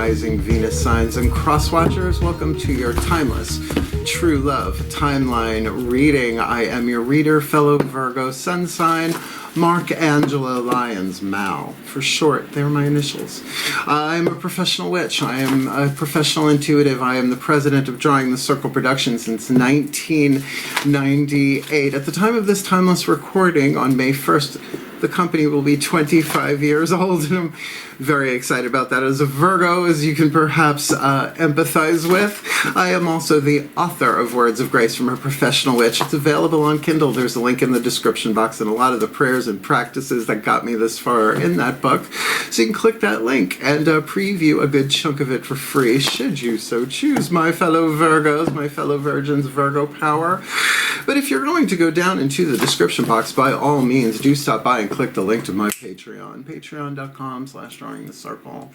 rising Venus signs and cross watchers, welcome to your timeless True Love timeline reading. I am your reader, fellow Virgo Sun sign, Mark Angela Lyons, Mal. For short, they're my initials. I'm a professional witch. I am a professional intuitive. I am the president of Drawing the Circle Productions since 1998. At the time of this timeless recording, on May 1st, the company will be 25 years old, and I'm very excited about that. As a Virgo, as you can perhaps empathize with, I am also the author of Words of Grace from a Professional Witch. It's available on Kindle. There's a link in the description box, and a lot of the prayers and practices that got me this far in that book. So you can click that link and preview a good chunk of it for free, should you so choose, my fellow Virgos, my fellow Virgins, Virgo power. But if you're going to go down into the description box, by all means, do stop by and click the link to my Patreon, patreon.com/drawingthecircle.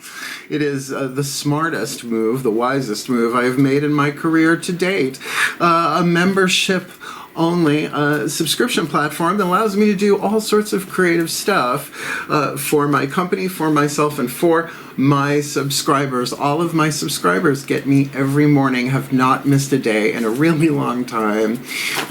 It is the smartest move, the wisest move I have made in my career to date. A membership only subscription platform that allows me to do all sorts of creative stuff for my company, for myself, and for my subscribers. All of my subscribers get me every morning, have not missed a day in a really long time,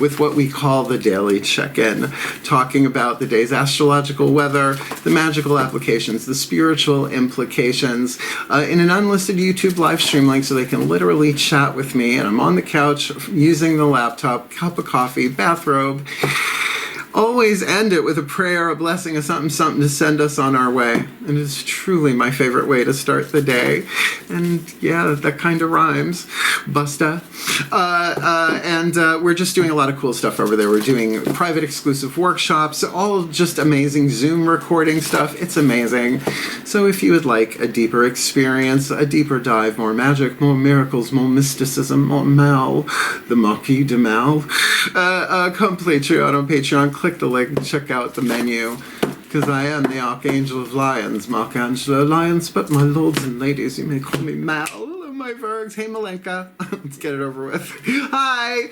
with what we call the daily check-in, talking about the day's astrological weather, the magical applications, the spiritual implications, in an unlisted YouTube live stream link so they can literally chat with me, and I'm on the couch using the laptop, cup of coffee, bathrobe. Always end it with a prayer, a blessing, a something, something to send us on our way. And it's truly my favorite way to start the day. And yeah, that kind of rhymes. Busta. And we're just doing a lot of cool stuff over there. We're doing private exclusive workshops, all just amazing Zoom recording stuff. It's amazing. So if you would like a deeper experience, a deeper dive, more magic, more miracles, more mysticism, more Mal, the Marquis de Mal, come Patreon on Patreon. Click the link and check out the menu, because I am the Archangel of Lions, Mark Angelo Lyons, but my lords and ladies, you may call me Mal. Hello, my Virgs. Hey, Malenka. Let's get it over with. Hi.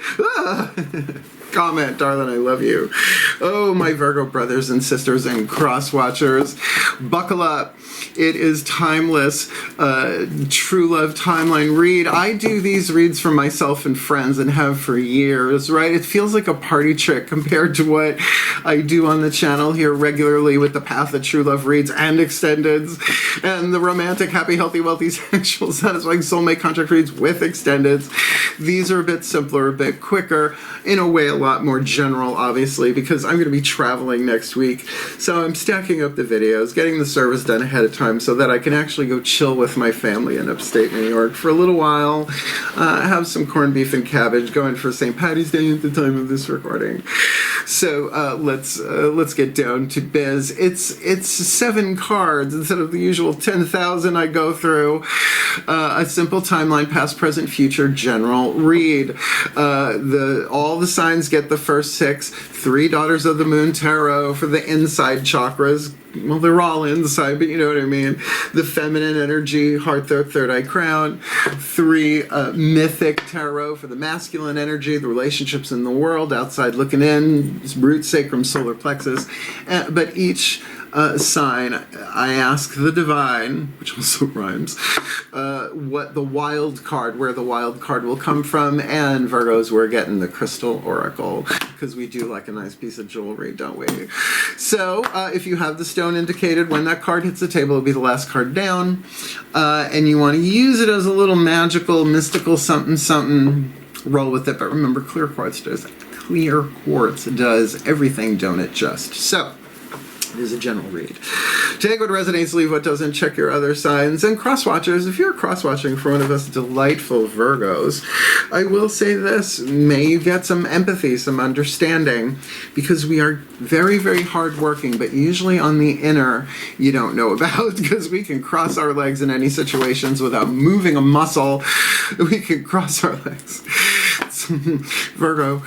Comment, darling, I love you. Oh, my Virgo brothers and sisters and cross watchers, buckle up. It is timeless, True Love timeline read. I do these reads for myself and friends and have for years, right? It feels like a party trick compared to what I do on the channel here regularly with the Path of True Love reads and extendeds, and the romantic, happy, healthy, wealthy, sexual, satisfying soulmate contract reads with extendeds. These are a bit simpler, a bit quicker, in a way a lot more general, obviously, because I'm going to be traveling next week. So I'm stacking up the videos, getting the service done ahead of time so that I can actually go chill with my family in upstate New York for a little while, have some corned beef and cabbage, going for St. Patty's Day at the time of this recording. So let's get down to biz. It's 7 cards instead of the usual 10,000 I go through. A simple timeline, past, present, future, general read. All the signs get the first 6. 3 Daughters of the Moon Tarot for the inside chakras. Well, they're all inside, but you know what I mean. The feminine energy, heart, third eye, crown. 3 mythic tarot for the masculine energy, the relationships in the world, outside looking in, root, sacrum, solar plexus. But each sign, I ask the divine, which also rhymes, what the wild card, where the wild card will come from, and Virgos, we're getting the crystal oracle, because we do like a nice piece of jewelry, don't we? So, if you have the stone indicated, when that card hits the table, it'll be the last card down, and you want to use it as a little magical, mystical something, something, roll with it, but remember, clear quartz does everything, don't it just? So, it is a general read. Take what resonates, leave what doesn't, check your other signs. And cross-watchers, if you're cross-watching for one of us delightful Virgos, I will say this, may you get some empathy, some understanding, because we are very, very hardworking, but usually on the inner you don't know about, because we can cross our legs in any situations without moving a muscle. We can cross our legs. Virgo.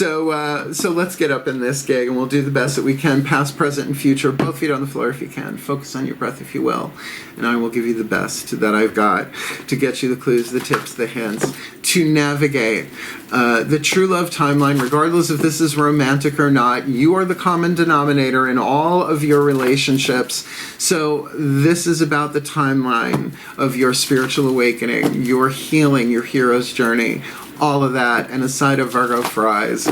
So let's get up in this gig, and we'll do the best that we can, past, present, and future. Both feet on the floor if you can. Focus on your breath if you will. And I will give you the best that I've got to get you the clues, the tips, the hints, to navigate the true love timeline, regardless if this is romantic or not. You are the common denominator in all of your relationships. So this is about the timeline of your spiritual awakening, your healing, your hero's journey, all of that, and a side of Virgo fries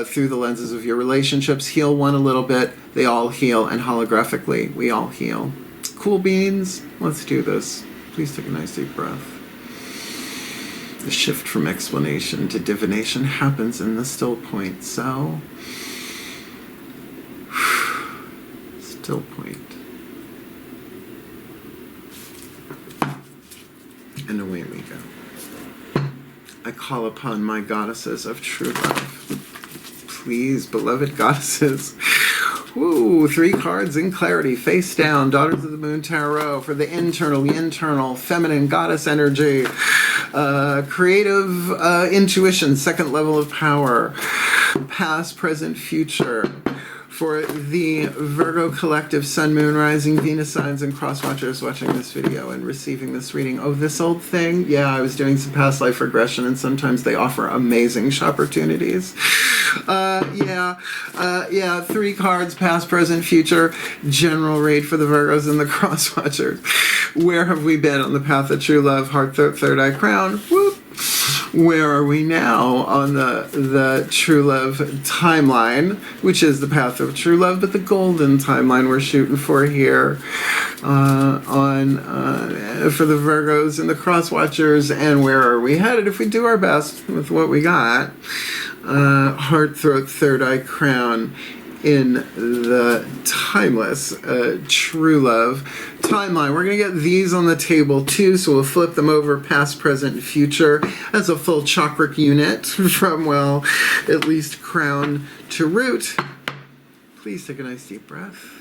through the lenses of your relationships. Heal one a little bit, they all heal, and holographically, we all heal. Cool beans, let's do this. Please take a nice deep breath. The shift from explanation to divination happens in the still point, so still point. And away we go. I call upon my goddesses of true love. Please, beloved goddesses. Ooh, 3 cards in clarity, face down, Daughters of the Moon Tarot, for the internal, feminine goddess energy, creative intuition, second level of power, past, present, future. For the Virgo collective, Sun, Moon, Rising, Venus signs, and cross watchers watching this video and receiving this reading. Oh, this old thing? Yeah, I was doing some past life regression, and sometimes they offer amazing opportunities. Yeah, 3 cards, past, present, future, general read for the Virgos and the cross watchers. Where have we been on the path of true love, heart, third eye, crown? Whoop. Where are we now on the true love timeline, which is the path of true love, but the golden timeline we're shooting for here for the Virgos and the cross watchers, and where are we headed if we do our best with what we got? Heart, throat, third eye, crown in the timeless true love timeline. We're going to get these on the table too, so we'll flip them over, past, present, future, as a full chakra unit from, well, at least crown to root. Please take a nice deep breath.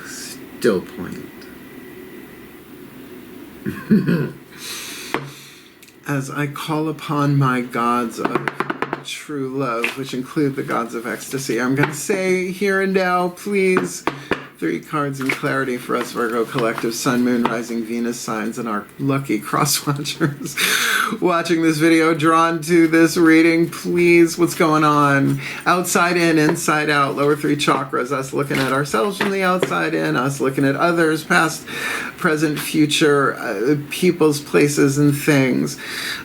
Still point. As I call upon my gods of true love, which include the gods of ecstasy, I'm going to say here and now, please, 3 cards in clarity for us Virgo collective, Sun, Moon, Rising, Venus signs, and our lucky cross watchers watching this video, drawn to this reading. Please, what's going on? Outside in, inside out, lower 3 chakras, us looking at ourselves from the outside in, us looking at others, past, present, future, people's, places, and things.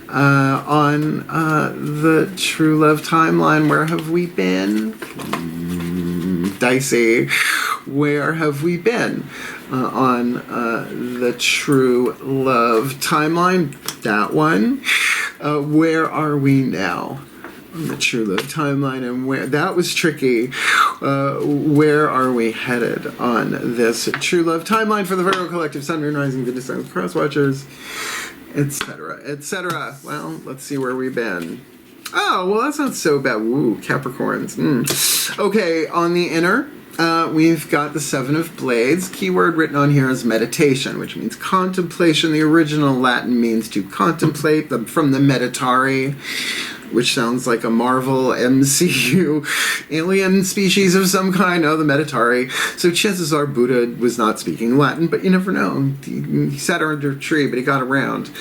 On the true love timeline, where have we been? Dicey. Where have we been on the true love timeline? That one. Where are we now on the true love timeline? And where? That was tricky. Where are we headed on this true love timeline for the Virgo collective, Sun, Moon, Rising, Venus signs, cross watchers, etc., etc. Well, let's see where we've been. Oh, well, that's not so bad. Woo, Capricorns. Okay, on the inner, we've got the 7 of Blades. Keyword written on here is meditation, which means contemplation. The original Latin means to contemplate, from the meditare, which sounds like a Marvel MCU alien species of some kind. Oh, the meditare. So chances are Buddha was not speaking Latin, but you never know. He sat under a tree, but he got around.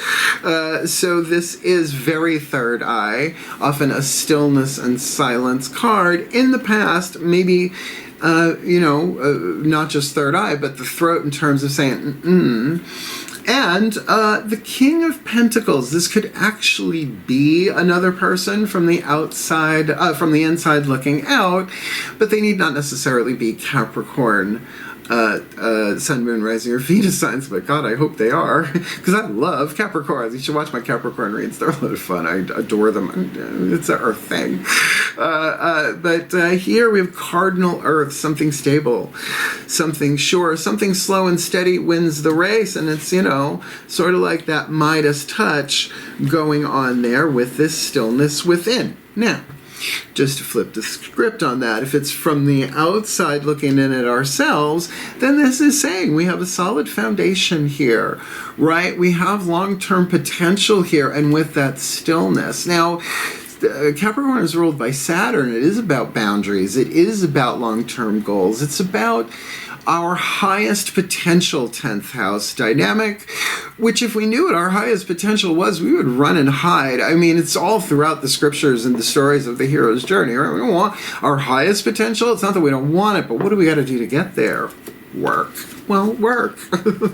So this is very third eye, often a stillness and silence card. In the past, maybe not just third eye, but the throat in terms of saying, And the King of Pentacles, this could actually be another person from the outside, from the inside looking out, but they need not necessarily be Capricorn, Sun, Moon, Rising, or Venus signs, but God, I hope they are, because I love Capricorns. You should watch my Capricorn reads. They're a lot of fun. I adore them. It's an Earth thing. But here we have cardinal Earth, something stable, something sure, something slow and steady wins the race, and it's, sort of like that Midas touch going on there with this stillness within. Now, Just to flip the script on that, if it's from the outside looking in at ourselves, then this is saying we have a solid foundation here, right? We have long-term potential here, and with that stillness. Now, Capricorn is ruled by Saturn. It is about boundaries. It is about long-term goals. It's about our highest potential 10th house dynamic, which if we knew what our highest potential was, we would run and hide. I mean, it's all throughout the scriptures and the stories of the hero's journey, right? We don't want our highest potential. It's not that we don't want it, but what do we got to do to get there? Work. Well, work.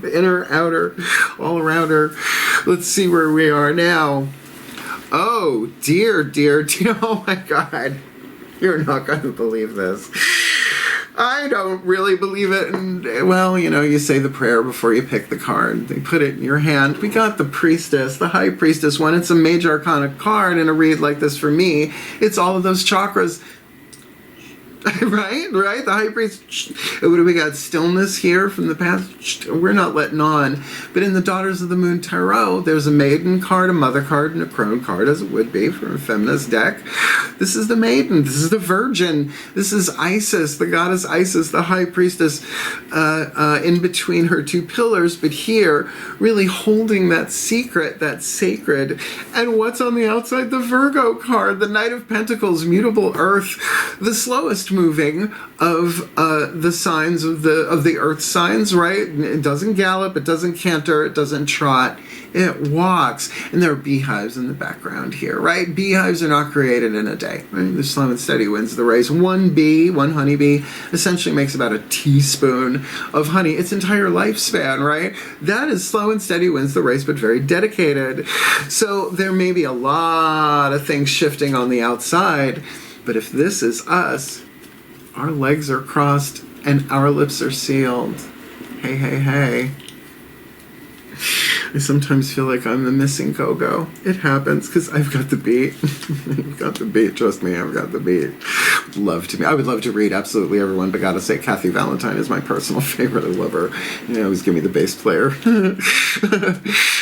Inner, outer, all around her. Let's see where we are now. Oh, dear. Oh, my God. You're not going to believe this. I don't really believe it. And, well, you know, you say the prayer before you pick the card. They put it in your hand. We got the priestess, the high priestess one. It's a major arcana card in a read like this for me. It's all of those chakras. Right? The high priest. What do we got? Stillness here from the past. We're not letting on. But in the Daughters of the Moon Tarot, there's a maiden card, a mother card, and a crone card, as it would be from a feminist deck. This is the maiden. This is the virgin. This is Isis, the goddess Isis, the high priestess, in between her two pillars. But here, really holding that secret, that sacred. And what's on the outside? The Virgo card, the Knight of Pentacles, mutable earth, the slowest moving of the signs of the earth signs, right? It doesn't gallop, it doesn't canter, it doesn't trot, it walks. And there are beehives in the background here, right? Beehives are not created in a day, right? The slow and steady wins the race. One bee, one honeybee, essentially makes about a teaspoon of honey its entire lifespan, right? That is slow and steady wins the race, but very dedicated. So there may be a lot of things shifting on the outside, but if this is us, our legs are crossed and our lips are sealed. Hey. I sometimes feel like I'm the missing go-go. It happens because I've got the beat. I've got the beat. Trust me, I've got the beat. I would love to read absolutely everyone, but gotta say, Kathy Valentine is my personal favorite. I love her. You always give me the bass player.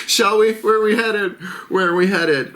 Shall we? Where are we headed?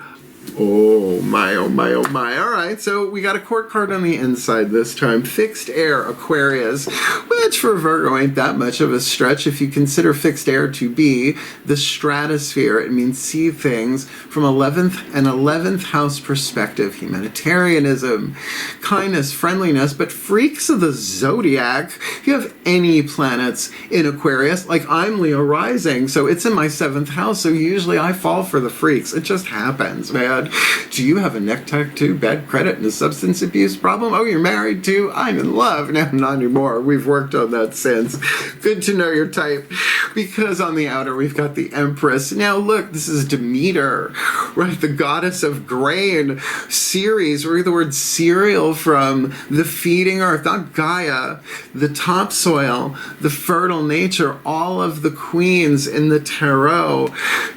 Oh my. All right, so we got a court card on the inside this time. Fixed air, Aquarius, which for Virgo ain't that much of a stretch if you consider fixed air to be the stratosphere. It means see things from an 11th house perspective. Humanitarianism, kindness, friendliness, but freaks of the zodiac. If you have any planets in Aquarius, like I'm Leo rising, so it's in my 7th house, so usually I fall for the freaks. It just happens, man. Do you have a neck tattoo, bad credit, and a substance abuse problem? Oh, you're married too? I'm in love. No, not anymore. We've worked on that since. Good to know your type. Because on the outer, we've got the Empress. Now, look, this is Demeter, right? The goddess of grain. Ceres, where we get the word cereal from. The feeding earth, not Gaia. The topsoil, the fertile nature. All of the queens in the tarot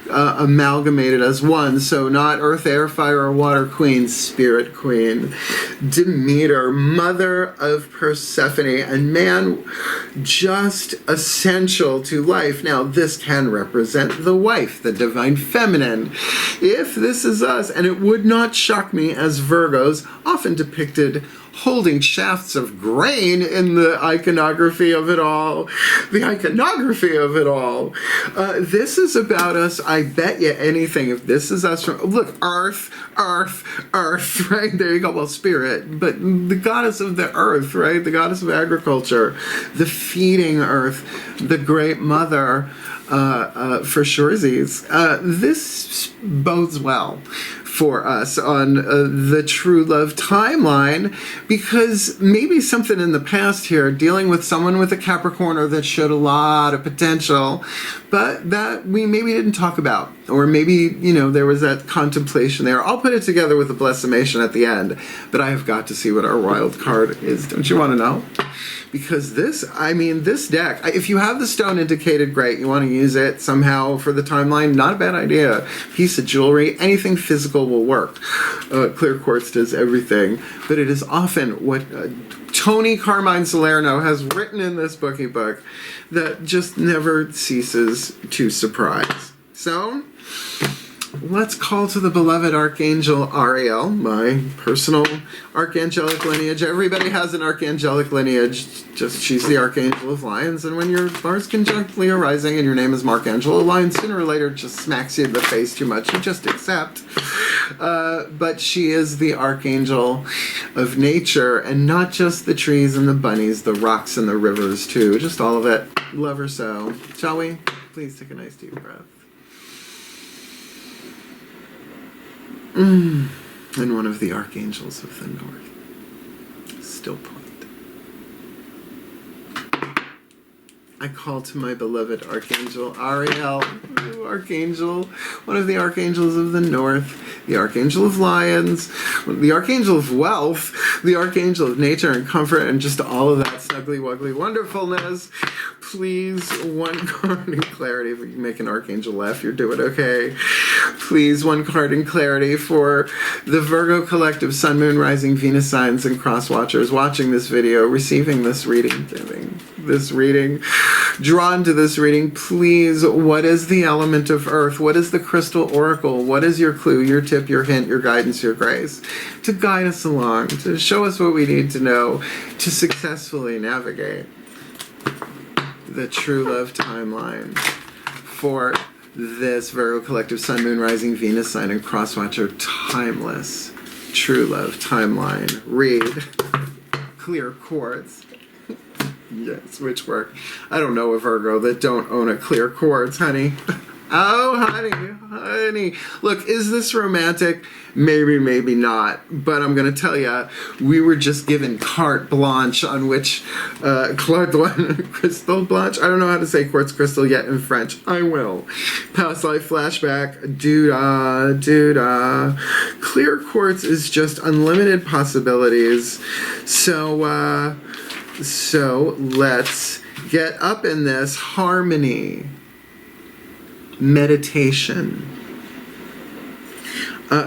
amalgamated as one. So not earth, air, fire, or water queen, spirit queen. Demeter, mother of Persephone, and man, just essential to life. Now, this can represent the wife, the divine feminine. If this is us, and it would not shock me as Virgos, often depicted holding shafts of grain in the iconography of it all. This is about us, I bet you anything. If this is us, look, earth, right? There you go. Well, spirit, but the goddess of the earth, right? The goddess of agriculture, the feeding earth, the great mother, for surezies. This bodes well for us on the True Love timeline, because maybe something in the past here, dealing with someone with a Capricorn that showed a lot of potential, but that we maybe didn't talk about, or maybe, there was that contemplation there. I'll put it together with a blessimation at the end, but I have got to see what our wild card is. Don't you want to know? Because this deck, if you have the stone indicated, great. You want to use it somehow for the timeline, not a bad idea. Piece of jewelry, anything physical will work. Clear quartz does everything. But it is often what Tony Carmine Salerno has written in this bookie book that just never ceases to surprise. So, let's call to the beloved Archangel Ariel, my personal archangelic lineage. Everybody has an archangelic lineage. Just she's the Archangel of Lions, and when your Mars conjunct Leo rising and your name is Markangel, a lion sooner or later just smacks you in the face too much. You just accept. But she is the Archangel of nature, and not just the trees and the bunnies, the rocks and the rivers too. Just all of it. Love her so. Shall we? Please take a nice deep breath. And one of the archangels of the north. Still point. I call to my beloved Archangel Ariel, Archangel, one of the archangels of the north, the Archangel of Lions, the Archangel of Wealth, the Archangel of Nature and Comfort, and just all of that snuggly wuggly wonderfulness. Please, one card in clarity. If you make an Archangel laugh, you're doing okay. Please, one card in clarity for the Virgo Collective Sun, Moon, Rising, Venus signs and cross watchers watching this video, receiving this reading, giving this reading, drawn to this reading. Please, what is the element of earth? What is the crystal oracle? What is your clue, your tip, your hint, your guidance, your grace to guide us along, to show us what we need to know to successfully navigate the true love timeline for this Virgo Collective Sun, Moon, Rising, Venus sign and cross watcher timeless true love timeline? Read Clear Quartz. Yes, which work. I don't know a Virgo that don't own a clear quartz, honey. Oh, honey. Look, is this romantic? Maybe, maybe not. But I'm going to tell you, we were just given carte blanche on which crystal blanche? I don't know how to say quartz crystal yet in French. I will. Past life flashback. Doo-dah. Clear quartz is just unlimited possibilities. So let's get up in this harmony. Meditation,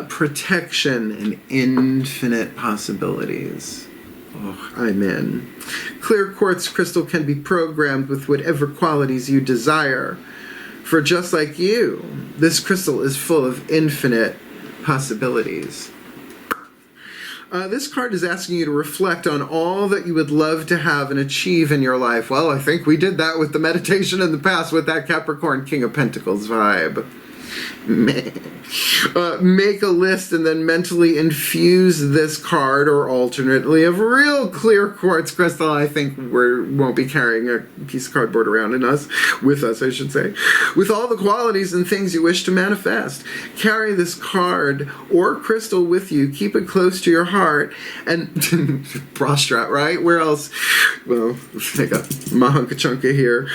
protection, and infinite possibilities. Oh, I'm in. Clear quartz crystal can be programmed with whatever qualities you desire. For just like you, this crystal is full of infinite possibilities. This card is asking you to reflect on all that you would love to have and achieve in your life. Well, I think we did that with the meditation in the past with that Capricorn King of Pentacles vibe. Make a list and then mentally infuse this card, or alternately of real clear quartz crystal. I think we won't be carrying a piece of cardboard around with us, I should say, with all the qualities and things you wish to manifest. Carry this card or crystal with you. Keep it close to your heart and prostrate, right? Where else? Well, let's take a mahunka chunka here.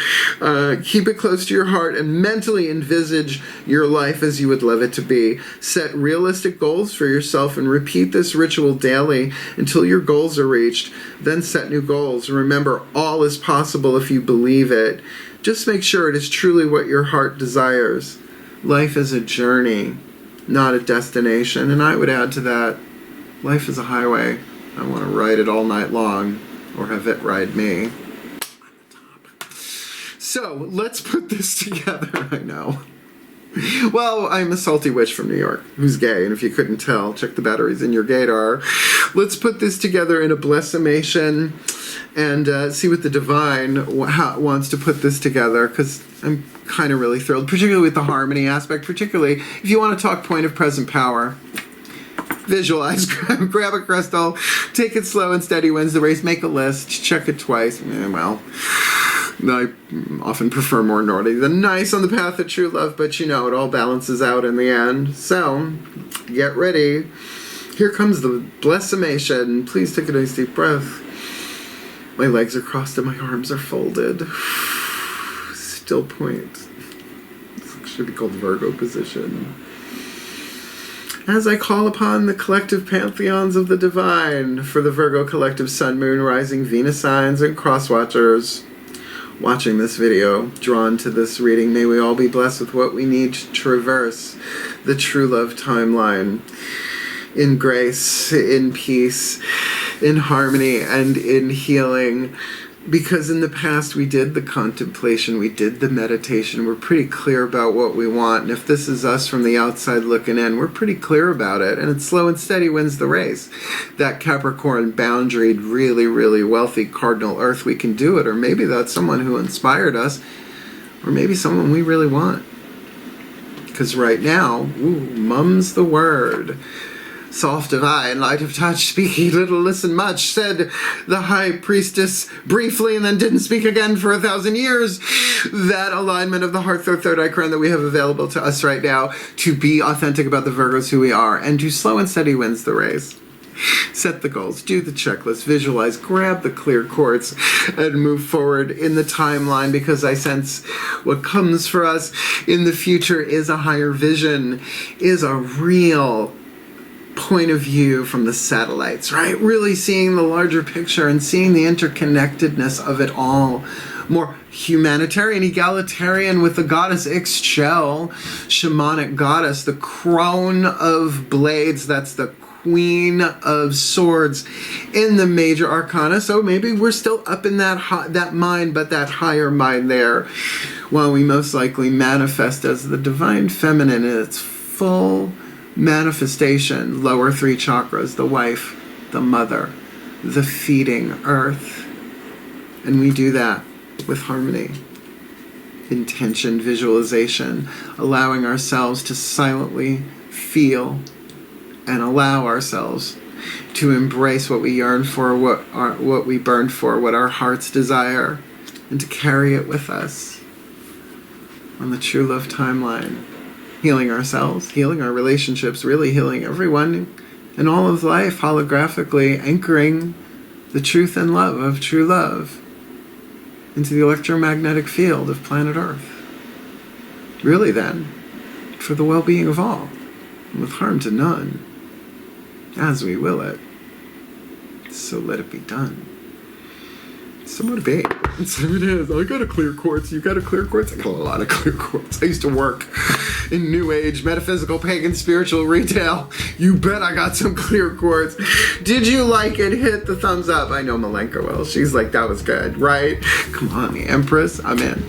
Keep it close to your heart and mentally envisage your life as you would love it to be. Set realistic goals for yourself and repeat this ritual daily until your goals are reached. Then set new goals. Remember, all is possible if you believe it. Just make sure it is truly what your heart desires. Life is a journey, not a destination. And I would add to that, life is a highway. I want to ride it all night long, or have it ride me. So, let's put this together. I know. Well, I'm a salty witch from New York who's gay, and if you couldn't tell, check the batteries in your gaydar. Let's put this together in a blessimation and see what the divine wants to put this together, because I'm kind of really thrilled, particularly with the harmony aspect, particularly if you want to talk point of present power. Visualize, grab a crystal, take it slow and steady wins the race, make a list, check it twice. Well, I often prefer more naughty than nice on the path of true love, but it all balances out in the end. So, get ready. Here comes the blessimation. Please take a nice deep breath. My legs are crossed and my arms are folded. Still point. This should be called Virgo position. As I call upon the collective pantheons of the divine for the Virgo Collective Sun, Moon, Rising, Venus signs, and cross watchers watching this video, drawn to this reading, may we all be blessed with what we need to traverse the true love timeline in grace, in peace, in harmony, and in healing. Because in the past we did the contemplation, we did the meditation, we're pretty clear about what we want, and if this is us from the outside looking in, we're pretty clear about it, and it's slow and steady wins the race. That Capricorn boundaried, really, really wealthy cardinal earth, we can do it, or maybe that's someone who inspired us, or maybe someone we really want. Because right now, mum's the word. Soft of eye and light of touch, speaking little, listen much, said the high priestess briefly, and then didn't speak again for 1,000 years. That alignment of the heart, third eye crown that we have available to us right now to be authentic about the Virgos who we are, and to slow and steady wins the race. Set the goals, do the checklist, visualize, grab the clear quartz, and move forward in the timeline, because I sense what comes for us in the future is a higher vision, is a real point of view from the satellites, right? Really seeing the larger picture and seeing the interconnectedness of it all. More humanitarian, egalitarian with the goddess Ixchel, shamanic goddess, the crone of blades, that's the Queen of Swords in the major arcana. So maybe we're still up in that mind, but that higher mind there, while we most likely manifest as the divine feminine in its full manifestation, lower 3 chakras, the wife, the mother, the feeding earth. And we do that with harmony, intention, visualization, allowing ourselves to silently feel and allow ourselves to embrace what we yearn for, what we burn for, what our hearts desire, and to carry it with us on the true love timeline. Healing ourselves, healing our relationships, really healing everyone and all of life, holographically anchoring the truth and love of true love into the electromagnetic field of planet Earth. Really then, for the well-being of all, and with harm to none, as we will it. So let it be done. So motivate. So it is. I got a clear quartz. You got a clear quartz? I got a lot of clear quartz. I used to work in New Age, metaphysical, pagan, spiritual retail. You bet I got some clear quartz. Did you like it? Hit the thumbs up. I know Malenka will. She's like, that was good, right? Come on, the Empress. I'm in.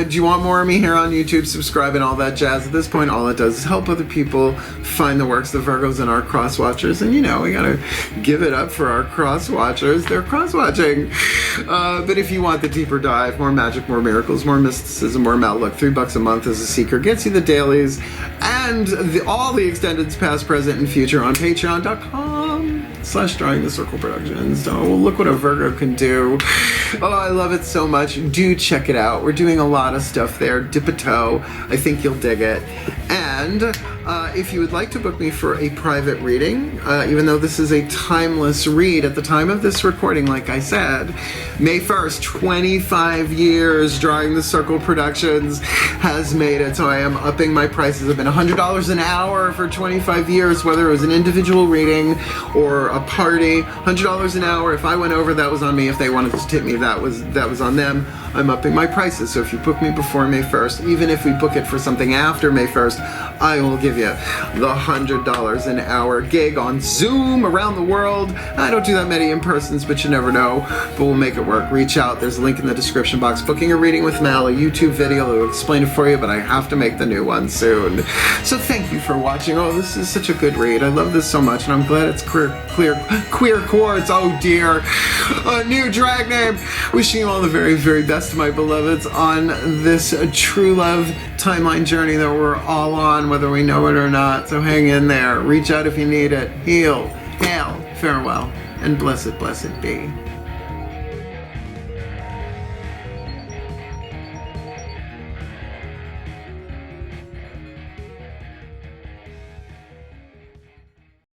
Do you want more of me here on YouTube? Subscribe and all that jazz. At this point, all it does is help other people find the works of Virgos and our cross watchers. And you know, we gotta give it up for our cross watchers. They're cross watching. But if you want the deeper dive, more magic, more miracles, more mysticism, more outlook, $3 a month as a seeker gets you the dailies and all the extendeds past, present, and future on patreon.com/Drawing the Circle Productions. Oh, look what a Virgo can do. Oh, I love it so much. Do check it out. We're doing a lot of stuff there. Dip a toe. I think you'll dig it. And if you would like to book me for a private reading, even though this is a timeless read at the time of this recording, like I said, May 1st, 25 years Drawing the Circle Productions has made it. So I am upping my prices. I've been $100 an hour for 25 years, whether it was an individual reading or a party. $100 an hour. If I went over, that was on me. If they wanted to tip me, that was on them. I'm upping my prices. So if you book me before May 1st, even if we book it for something after May 1st, I will give you the $100 an hour gig on Zoom around the world. I don't do that many in-persons, but you never know. But we'll make it work. Reach out. There's a link in the description box. Booking a reading with Mal, a YouTube video that will explain it for you, but I have to make the new one soon. So thank you for watching. Oh, this is such a good read. I love this so much, and I'm glad it's queer quartz. Oh dear. A new drag name. Wishing you all the very, very best, my beloveds, on this true love timeline journey that we're all on, whether we know it or not. So hang in there. Reach out if you need it. Heal, hail, farewell, and blessed, blessed be.